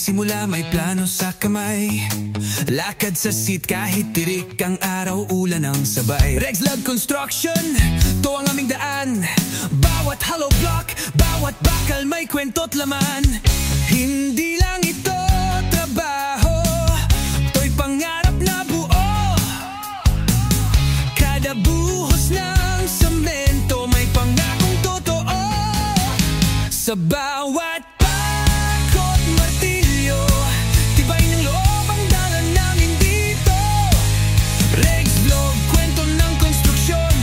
Simula may plano sa kamay, lakad sa seat kahit tirik ang araw, ulan ang sabay. Rexlab Construction, to ang aming daan. Bawat hollow block, bawat bakal may kwento't laman. Hindi lang ito trabaho, to'y pangarap na buo. Kada buhos ng semento may pangakong totoo. Sa bawat pakot martilyo, tibay ng loob ang dalan namin dito. Rexblog, kwento ng konstruksyon,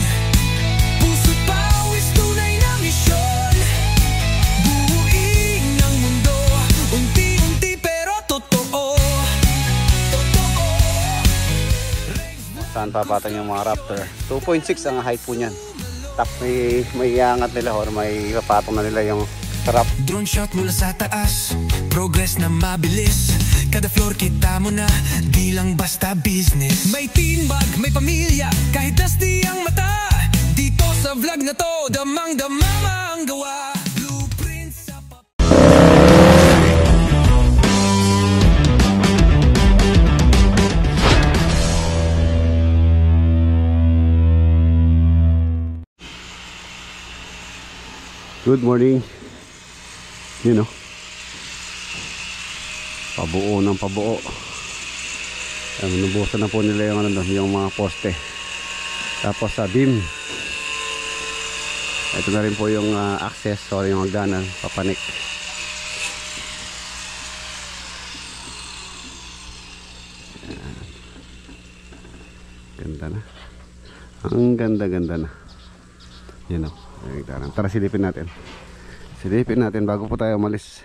puso't pawis, tunay na misyon. Buuin ang mundo, unti-unti pero totoo. Saan papatang yung mga Raptor? 2.6 ang height po niyan. Top may iangat nila or may papatong na nila yung sarap. Drone shot mula sa taas, progress na mabilis. Kada floor kita mo na, di lang basta business. May teambag, may pamilya, kahit dusty ang mata. Dito sa vlog na to, damang-dama ang gawa. Blueprint sa Good morning. You know, pabuo ng pabuo. Nubusan na po nila yung, yung mga poste. Tapos sa beam, ito na rin po yung access or yung hagdanan, papanik. Ganda na. Ang ganda-ganda na. You know, tara silipin natin. Silipin natin bago po tayo umalis.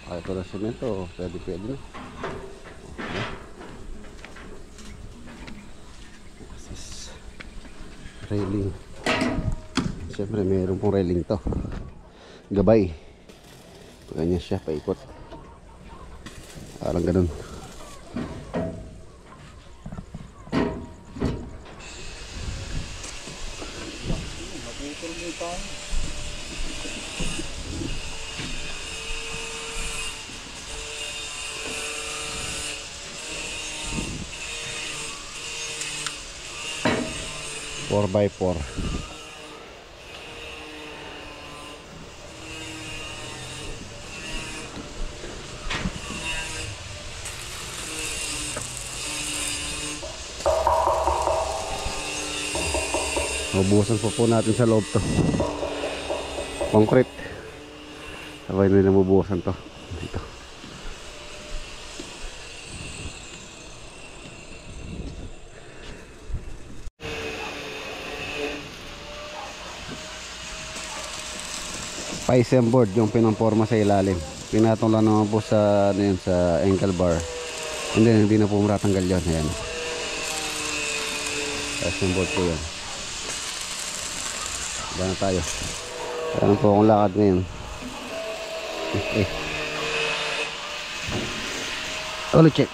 Kahit wala semento, pwede na. Railing. Siyempre mayroon pong railing to. Gabay. Ganyan siya, paikot. Parang ganun. Four by 4. Mabuhusan po natin sa loob to. Concrete. Sabay na mabuhusan to dito. Pa-SM board yung pinamporma sa ilalim. Pinatong lang naman po sa yun, sa ankle bar. And then hindi na po matatanggal yun. Ayan. Pa-SM board po yun. Diyan na tayo. Ayan po akong lakad ngayon. Ulit check.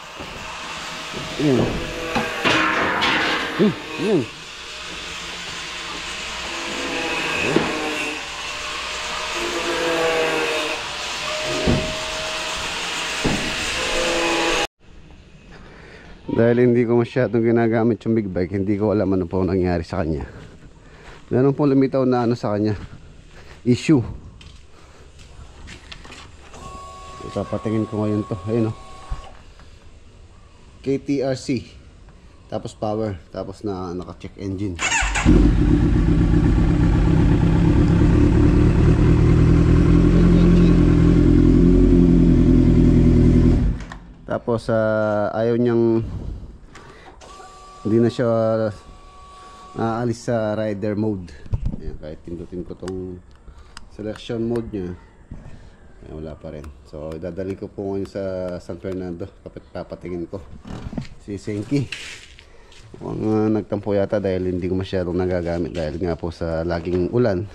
Ayan. Ayan. Dahil hindi ko masyadong ginagamit yung big bike, hindi ko alam ano po nangyari sa kanya. Meron pong lumitaw na ano sa kanya, issue. Ipapatingin ko ngayon to. Ayun o, KTRC, tapos power, tapos na naka-check engine. Tapos ayaw niyang, hindi na siya naalis sa rider mode. Ayan, kahit pindutin ko tong selection mode niya, ayan, wala pa rin. So dadalhin ko po ngayon sa San Fernando, kapit papatingin ko si Senki. Nagtampo yata dahil hindi ko masyadong nagagamit dahil nga po sa laging ulan.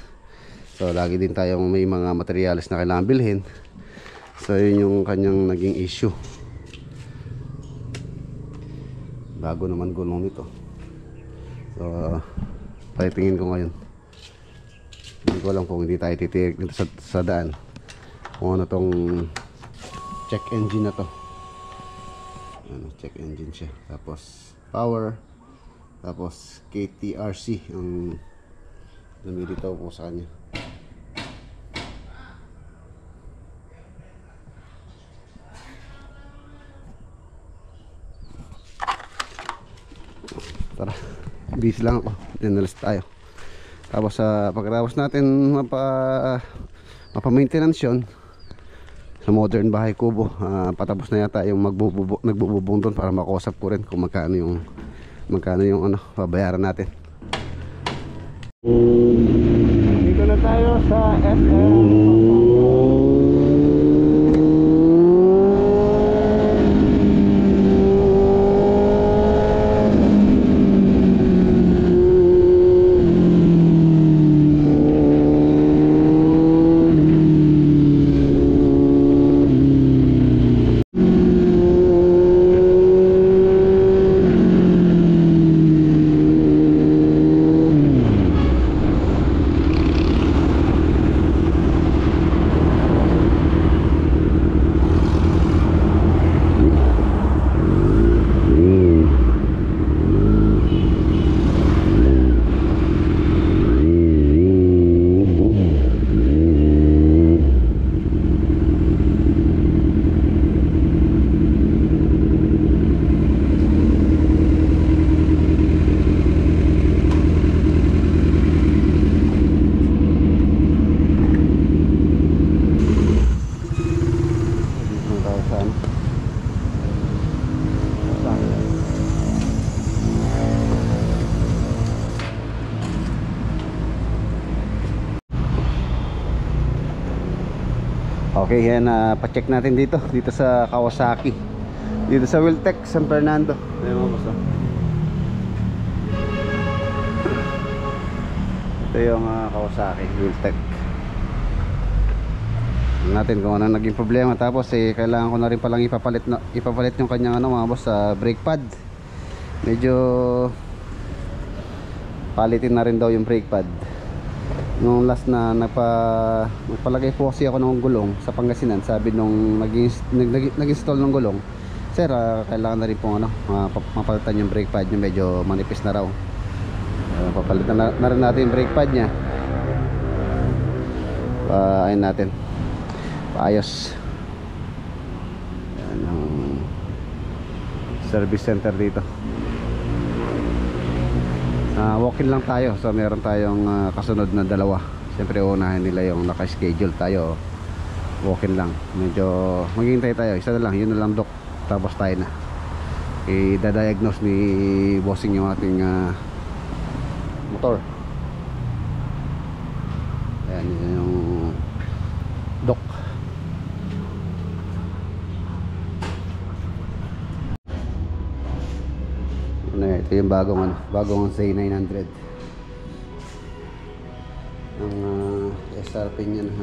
So lagi din tayong may mga materyales na kailangan bilhin. So yun yung kanyang naging issue. Bago naman gulong nito. So palitingin ko ngayon. Hindi ko alam kung hindi tayo titirik dito sa daan kung ano tong check engine na to. Ano, check engine siya. Tapos power. Tapos KTRC ang lumilitaw po sa kanya. Tara, busy lang ako. Dinalis tayo. Tapos pagkatapos natin mapa-maintenance yun sa modern bahay kubo, patapos na yata yung nagbububong doon para makausap ko rin kung magkano yung ano, babayaran natin. Dito na tayo sa SM. Okay, yan, pa-check natin dito sa Kawasaki, dito sa Wiltec San Fernando. Ayan mga boss, oh. Ito yung Kawasaki Wiltec. Natin kung ano naging problema. Tapos kailangan ko na rin palang ipapalit yung kanyang mga boss, brake pad. Medyo palitin na rin daw yung brake pad. Nung last na nagpalagay po kasi ako ng gulong sa Pangasinan, sabi nung nag-install ng gulong, sir, kailangan na rin po mapalitan yung brake pad niya, medyo manipis na raw. Papalitan na rin natin yung brake pad niya. Ayun natin, paayos. Yan ang service center dito. Walk-in lang tayo, so meron tayong kasunod na dalawa. Siyempre unahin nila yung naka-schedule tayo. Walk-in lang, medyo maghihintay tayo, isa na lang, yun na lang dok. Tapos tayo na i-diagnose ni bossing yung ating motor. Ayan, yun yung dok. Ito yung bagong Z900. Ang SRP niya na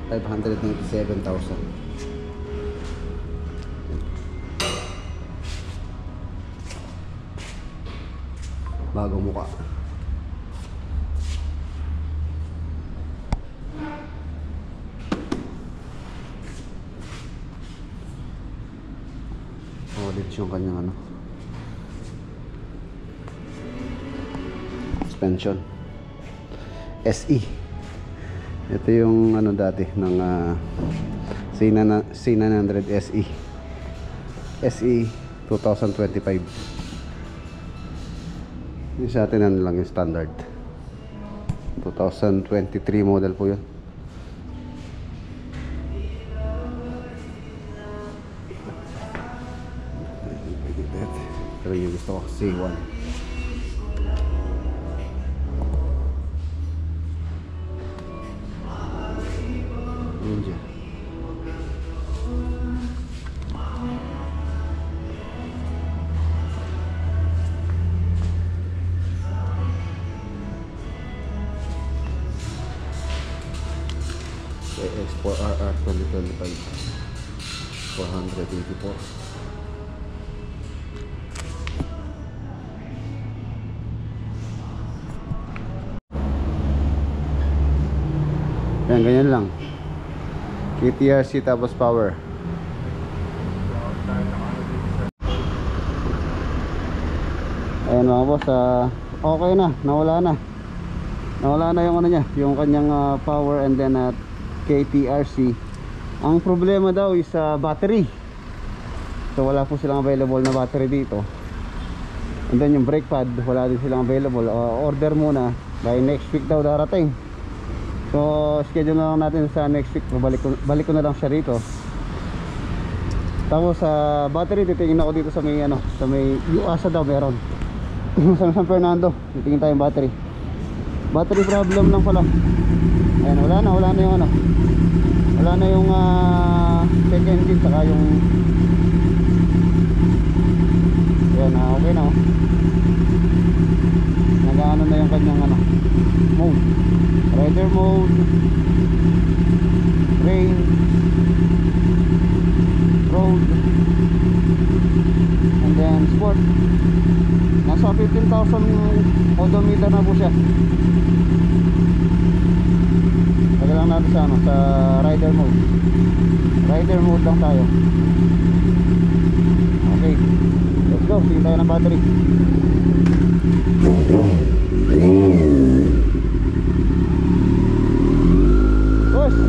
597,000. Bagong mukha. Ulit yung kanyang suspension SE. Ito yung dati ng C900 SE 2025. Yung sa atin lang yung standard 2023 model po yun. Pero yung gusto ko C1. Yun dyan. X4RR 2025 484. Yan, ganyan lang. KTRC tapos power. Ayan mga boss, okay na, nawala na yung ano niya, yung kanyang power and then KTRC. Ang problema daw is battery. So wala po silang available na battery dito. And then yung brake pad, wala din silang available. Order muna, by next week daw darating. So schedule na lang natin sa next week. Balik ko na lang siya rito. Tapos sa battery, titingin ako dito sa may ano, sa may UASA daw meron. Sa San Fernando, titingin tayong battery. Battery problem lang pala. Ayan, wala na yung ano. Wala na yung check engine saka yung ayan, okay na oh. Nag-ano na yung kanyang ano, mode. Rider mode, rain, road, and then sport. Nasa 15,000 odometer na po siya. Lagay lang natin sa ano, sa rider mode. Rider mode lang tayo. Okay, let's go, tingin tayo ng battery. Push!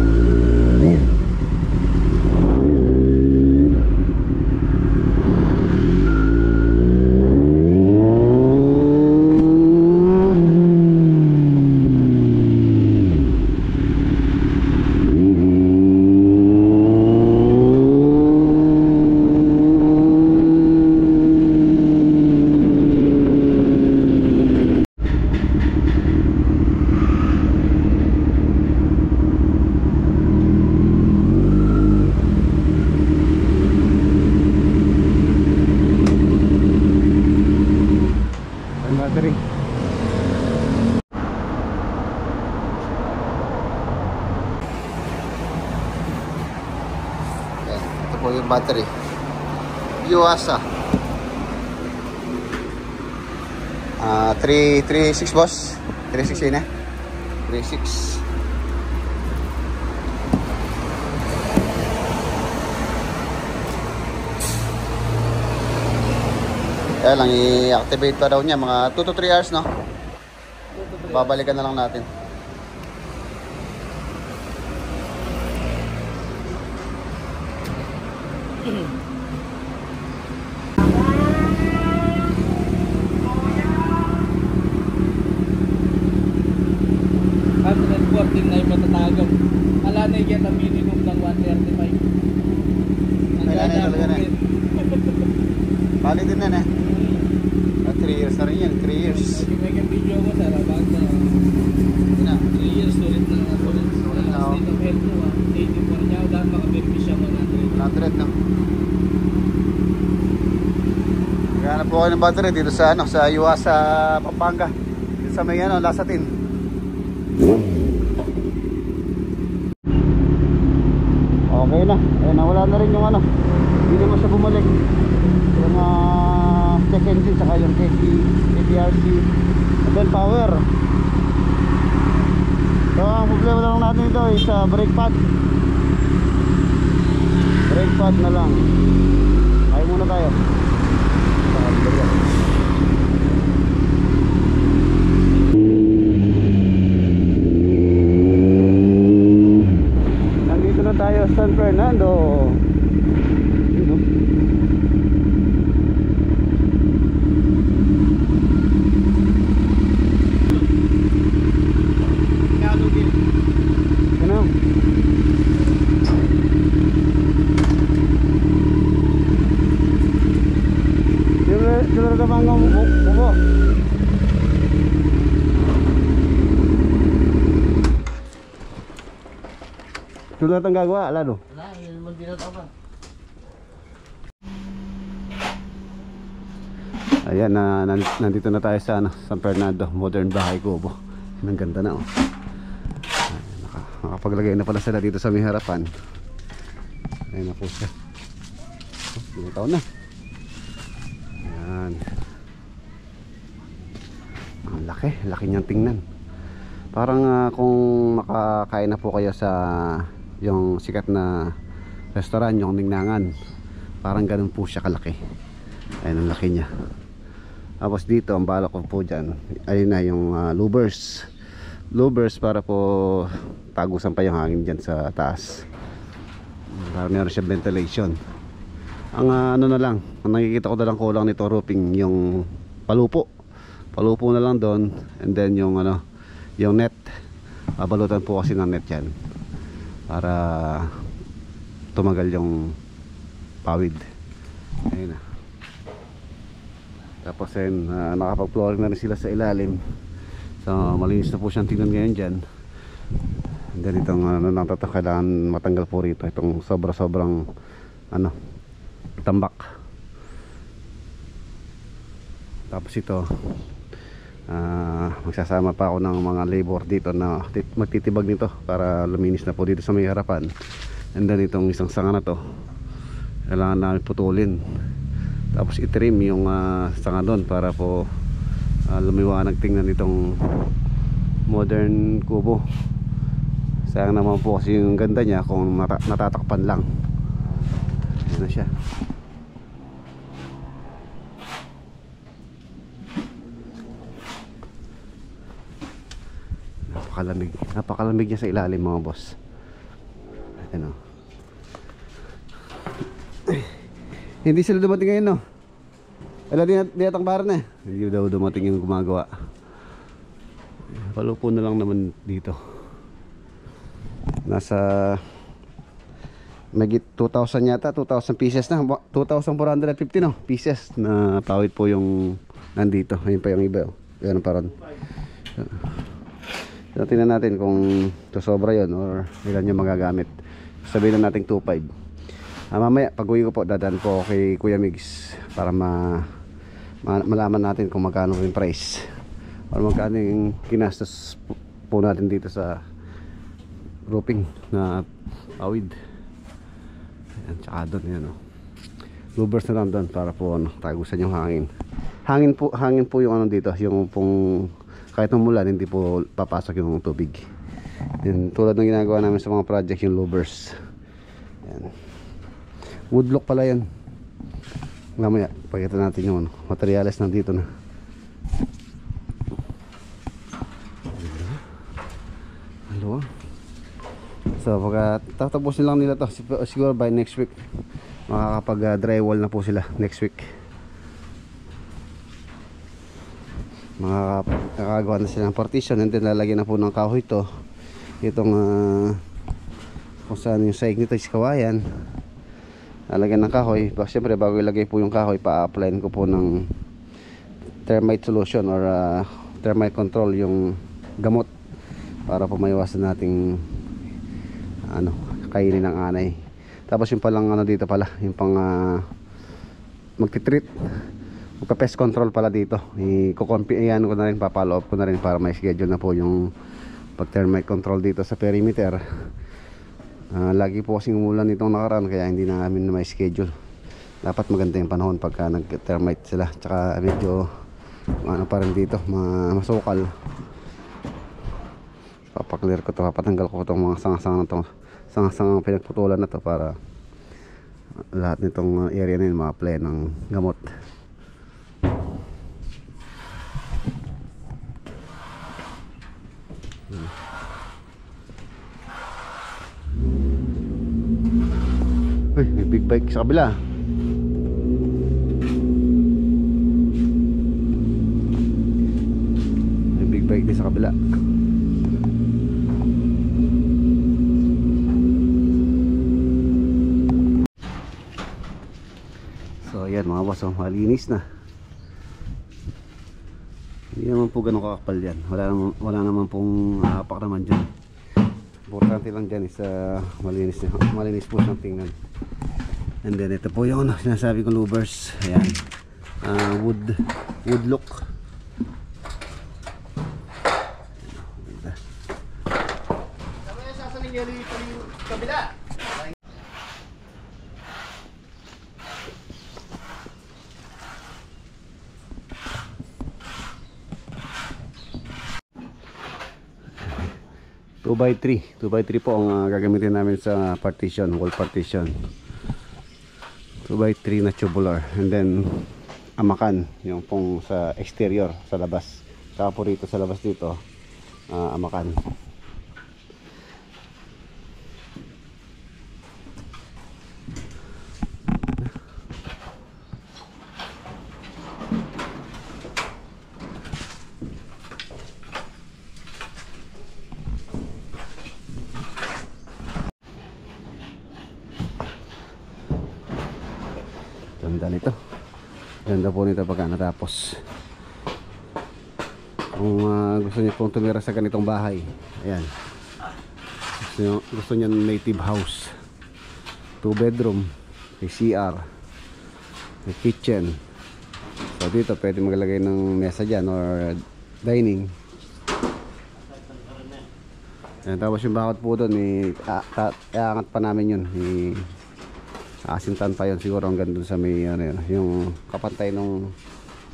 Battery. Yan, ito po yung battery. Yuasa. 336 boss. 360 na. 36. Kaya lang i-activate pa daw niya mga 2 to 3 hours, no? Babalikan na lang natin. At networking na yung matatagan. Ala na yung ang minimum ng 135. Kailan na talaga na. Bali din na na. 3 years na rin yan, 3 years. May video ko sa Rabag na 3 years ulit na ulit. State of health mo 84 niya. Dahil makabermi siya 100 na. Naghanap po kayo ng battery dito sa ano, sa Yuasa, Pampanga. Dito sa may ano, Lasatin. Okay na. Ayun, nawala na rin yung ano. Hindi naman siya bumalik. Yung check engine saka yung KTRC and then power. So ang problema lang natin ito is brake pad. Brake pad na lang. Ay muna tayo. Nandito na tayo sa San Fernando. Sudah bang ngomong bubo. Sudah tang gagawa ala do. Wala, yun mo din ako. Ayan, nandito na tayo sa San Fernando, modern bahay kubo. Ang ganda na oh. Nakapaglagay na pala sila dito sa may harapan. Ayun na po siya. Lumitaw na. Ayan. Ang laki, laki niyang tingnan. Parang kung makakain na po kayo sa yung sikat na restaurant, yung Ningnangan, parang ganun po siya kalaki. Ayun ang laki niya. Tapos dito ang balak ko po dyan, ayun na yung louvers. Louvers para po tagusan pa yung hangin dyan sa taas, para meron siya ventilation. Ang ano na lang, ang nakikita ko na lang kulang nito roofing, yung palupo na lang doon, and then yung ano, yung net, babalutan po kasi ng net yan para tumagal yung pawid. Ayun na. Tapos ayun, nakapag-flooring na rin sila sa ilalim. So malinis na po siyang tingnan ngayon dyan. And then itong kailangan matanggal po rito, itong sobrang ano, tambak. Tapos ito, magsasama pa ako ng mga labor dito na magtitibag nito para luminis na po dito sa may harapan. And then itong isang sanga na to, kailangan namin putulin, tapos itrim yung sanga doon para po lumiwanag tingnan itong modern kubo. Sayang naman po kasi yung ganda niya kung natatakpan lang. Ayan na siya. Napakalamig niya sa ilalim mga boss. Ayan o. Hindi sila dumating ngayon, no? Wala di atang na. Hindi daw dumating yung gumagawa. Palupo na lang naman dito. Nasa magit 2,000 yata, 2,000 pieces na, 2,450 no, pieces na pawid po yung nandito. Ayun pa yung iba, yan ang paron. So, tingnan natin kung sobra yun or ilan yung magagamit. Sabihin na natin 2,500. Mamaya pag uwi ko po, dadaan po kay Kuya Migs para malaman natin kung magkano yung price or magkano yung kinastos po natin dito sa roofing na pawid. Ayan, tsaka doon yan, oh. Louvers na lang doon para po tagusan yung hangin. Hangin po yung ano dito, yung pong kahit umulan hindi po papasok yung tubig. Yan, tulad ng ginagawa namin sa mga project, yung louvers. Yan. Woodblock pala yan. Mamaya pakita natin yung materials nandito na. Hello. So pagka tatapusin lang nila to, siguro by next week makakapag drywall na po sila next week. Makakagawa na sila ng partition, and then lalagyan na po ng kahoy to. Itong kung saan yung sahig nito is kawayan, lalagyan ng kahoy. Siyempre bago ilagay po yung kahoy, pa-applyin ko po ng termite solution or termite control, yung gamot, para po maiwasan nating kainin ng anay. Tapos yung palang dito pala, yung pang magtitreat, magpa-pest control pala dito. Iyan ko na rin, papalo up ko na rin para may schedule na po yung pag-termite control dito sa perimeter. Lagi po kasing umulan itong nakaraan, kaya hindi na namin na may schedule. Dapat maganda yung panahon pagka nag-termite sila. Tsaka medyo pa rin dito, masukal. Papaklear ko to, papatanggal ko itong mga sanga-sanga na to, sanga-sanga pinagputulan na to, para lahat nitong area na yun ma-apply ng gamot. Uy, may big bike sa kabila. May big bike din sa kabila. So ayan mga boss, malinis na. Hindi naman po ganun kakapal yan. Wala naman pong hapak naman dyan. Importante lang dyan is malinis po siyang tingnan. And then ito po yung sinasabi kong louvers. Ayan, wood look. kabila. Two by 3 po ang gagamitin namin sa partition, wall partition. 2x3 na tubular, and then amakan yung pong sa exterior, sa labas. Saka po rito sa labas dito, amakan. Ganda nito. Ganda po nito pagka natapos. Kung gusto niyo pong tumira sa ganitong bahay, ayan. Gusto niyo native house. 2 bedroom, may CR, may kitchen. So dito pwede maglagay ng mesa dyan or dining. Ayan, tapos yung bakod po doon, iangat pa namin yun. Asintan pa yun siguro hanggang dun sa may ano yun, yung kapantay nung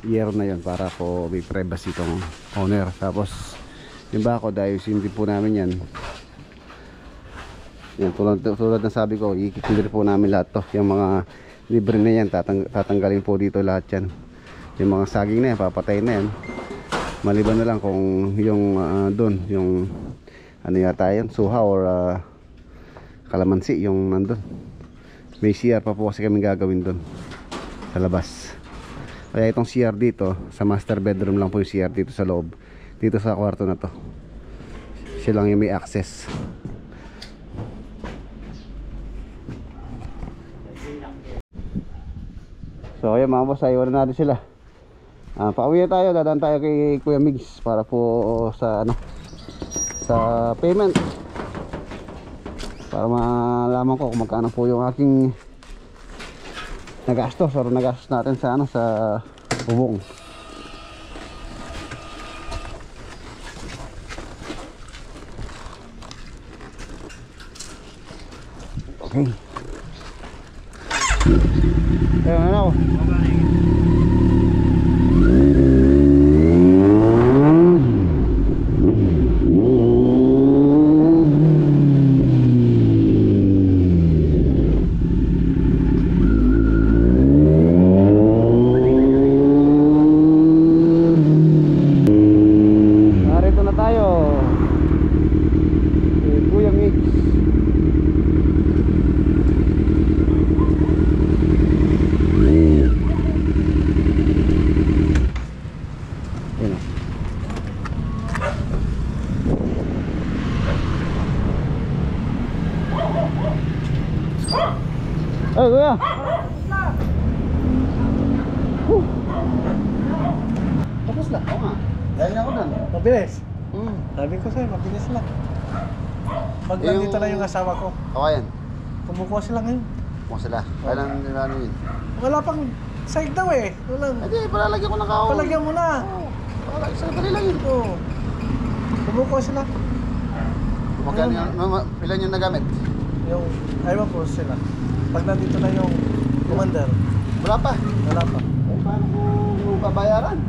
year na yun para po may privacy itong owner. Tapos yung bako dahil hindi po namin yan, yan tulad ng sabi ko, i-clear po namin lahat to. Yung mga libre na yan tatanggalin po dito lahat yan. Yung mga saging na yan papatay na yan, maliban na lang kung yung dun yung ano yata yan, suha or kalamansi yung nandun. May CR pa po kasi kami gagawin doon sa labas. Kaya itong CR dito sa master bedroom lang po yung CR dito sa loob. Dito sa kwarto na to, siya lang yung may access. So ayan mga boss, ayaw na natin sila. Pauwi na tayo, dadaan tayo kay Kuya Migs para po sa ano, sa payment, para malaman ko kung magkano po yung aking nagastos or nagastos natin sa ano, sa bubong. Okay. Ayun na ako. Ay, kuya. Tapos na. Oo nga. Dahil ako nun. Mabilis. Sabi ko sa'yo, mabilis lang. Pag nandito na yung asawa ko, Kawayan. kumukuha sila ngayon. Kung sila. Kailan nila ano yun? Wala pang side daw eh. Walang. Hindi, palalagyan ko ng kahoy. Palagyan mo na. Oo. Palalagyan. Sa dali lang yun. Oo. Kumukuha sila. Magkano yun? Ilan yung nagamit? Yung, ayaw po sila. Pag nandito na yung commander, Wala pa. wala pa. Eh, paano ko babayaran?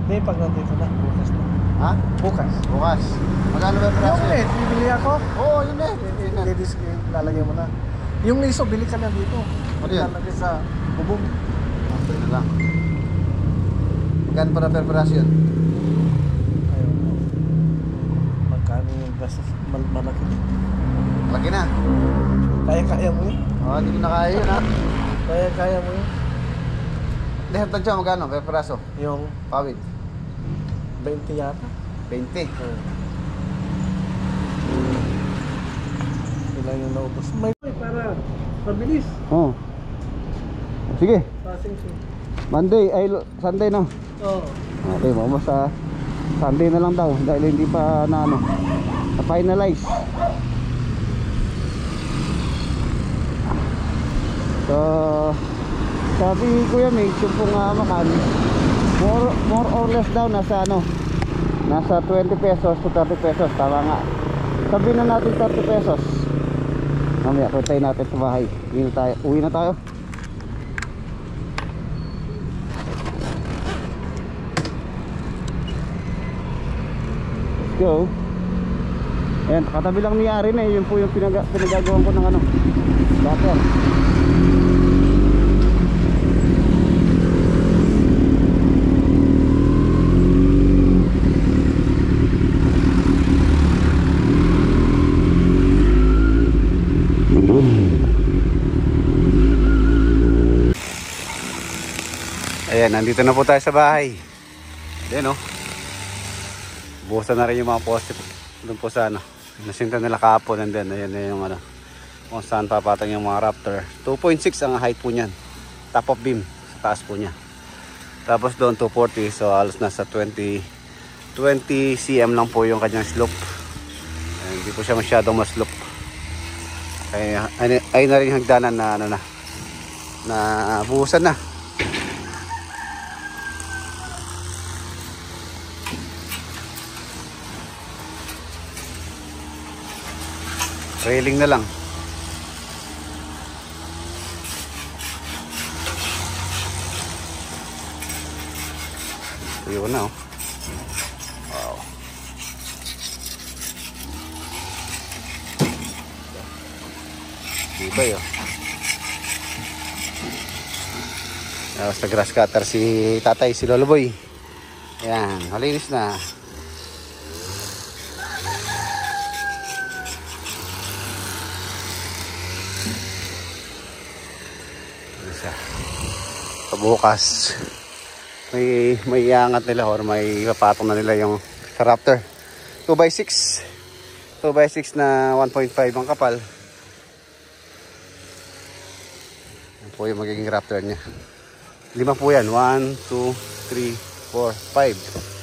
Hindi, pag nandito na, bukas na. Ha? Bukas. Bukas. Magkano ba yung Yung presyo? net, bibili ako. Oo, yun eh. Ladies, lalagay mo na. Yung liso, bili ka na dito. Ano yan? Lalagay sa bubong. Okay na lang. Magkano para per presyo yun? Ayun. Magkano yung gastos? Malaki. Laki na. Kaya mo yun. Oo, hindi ko na kaya yun ha. Kaya mo yun. Hindi, haptag siya magkano per peraso? Yung Pawid. 20 yata. 20. Ilan yung naubos. May para mabilis. Oo. Sige. Passing siya. Monday, ay Sunday no? Oo. Okay, vamos sa Sunday na lang daw dahil hindi pa na ano, na finalize. So, sabi Kuya Mig, yung pong makan, more or less daw nasa ano, nasa 20 pesos to 30 pesos, tama nga. Sabihin na natin 30 pesos. Mamaya puntayin natin sa bahay. Uwi na tayo. Let's go. Ayan, katabi lang ni Arin eh. Yun po yung pinagagawan ko ng ano, butter. Ayan, nandito na po tayo sa bahay. Ayan o. Buhusan na rin yung mga poste doon po sa ano. Nasinta nila kahapon. And then, ayan na yung ano, kung saan papatang yung mga Raptor. 2.6 ang height po niyan. Top of beam. Sa taas po niya. Tapos doon 240. So halos nasa 20 cm lang po yung kanyang slope. Ayan, hindi po siya masyadong maslope. Ay na rin hagdanan na ano na buhusan na. Railing na lang. Yun na oh. Wow. Ibay oh. Sa grass cutter si tatay, si Lolo Boy. Ayan, malinis na. Bukas may iangat nila or may papatong na nila yung sa Raptor 2x6 na 1.5 ang kapal. Yan po yung magiging Raptor nya. 5 po yan. 1, 2, 3, 4, 5.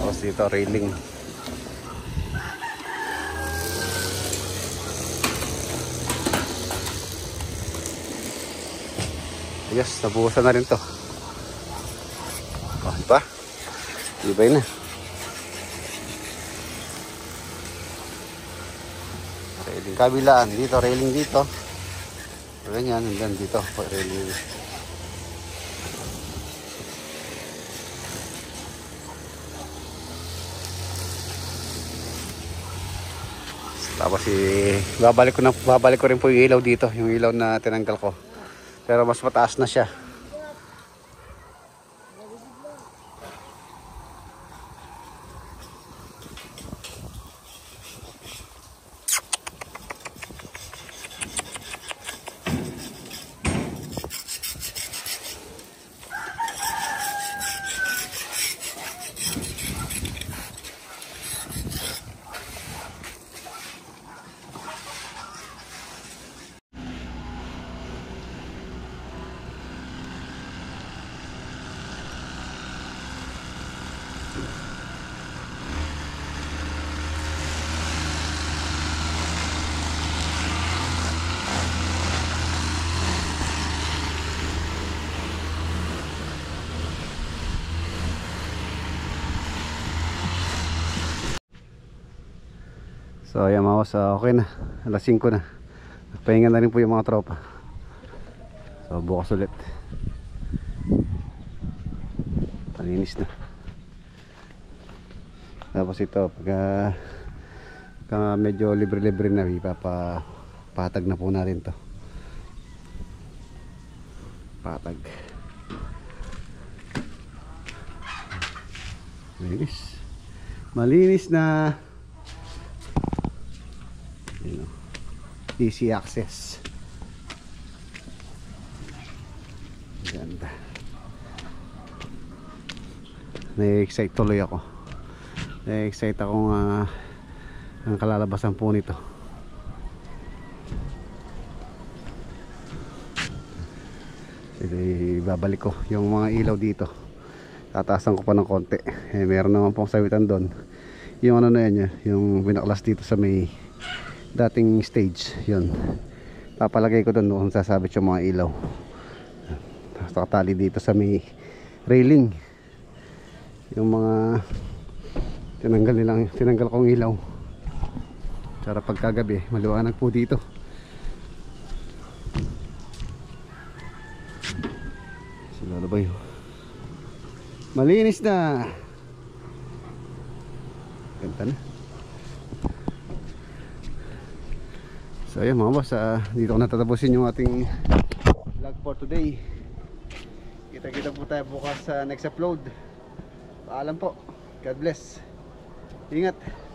Tapos dito railing. Yes, nabuhusan na rin to. Oh, diba? Ibay na. Railing kabilaan. Dito, railing dito. Ganyan, and dito, railing. Tapos babalik ko rin po yung ilaw dito, yung ilaw na tinanggal ko. Pero mas mataas na siya. So ayan mga boss, okay na. Alas 5 na. Nagpahinga na rin po yung mga tropa. So bukas ulit. Palinis na. Tapos ito pagka medyo libre-libre na, ipapatag na po natin to. Patag. Malinis na. Easy access. Ganda. Na-excite tuloy ako. Na-excite akong ang kalalabasan po nito. Ibabalik ko yung mga ilaw dito. Tataasan ko pa ng konti. Meron naman pong sawitan doon. Yung ano na yan, yung binaklas dito sa may dating stage. Yun. Papalagay ko doon kung sasabit yung mga ilaw. Tapos nakatali dito sa may railing. Yung mga tinanggal kong ilaw. Para pagkagabi, maliwanag po dito. Sila na ba yun? Malinis na. Ganda na. So ayun mga boss, dito ko natatapusin yung ating vlog for today. Kita-kita po tayo bukas sa next upload. Paalam po. God bless. Ingat.